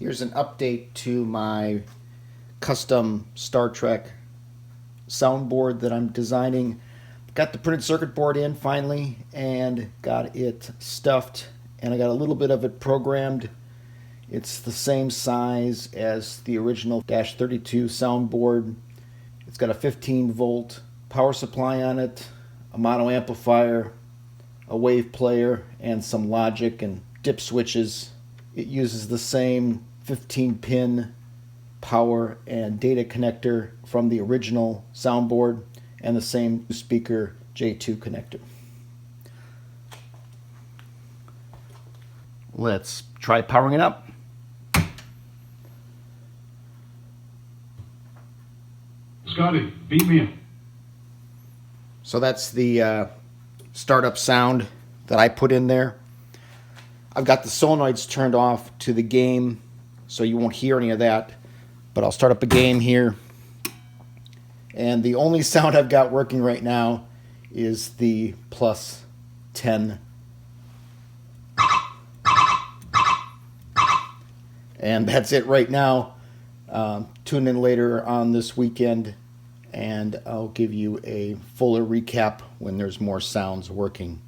Here's an update to my custom Star Trek soundboard that I'm designing. Got the printed circuit board in finally and got it stuffed, and I got a little bit of it programmed. It's the same size as the original -32 soundboard. It's got a 15-volt power supply on it, a mono amplifier, a wave player, and some logic and dip switches. It uses the same 15-pin power and data connector from the original soundboard and the same speaker J2 connector. Let's try powering it up. Scotty, beat me up. So that's the startup sound that I put in there. I've got the solenoids turned off to the game, so you won't hear any of that. But I'll start up a game here. And the only sound I've got working right now is the +10. And that's it right now. Tune in later on this weekend, and I'll give you a fuller recap when there's more sounds working.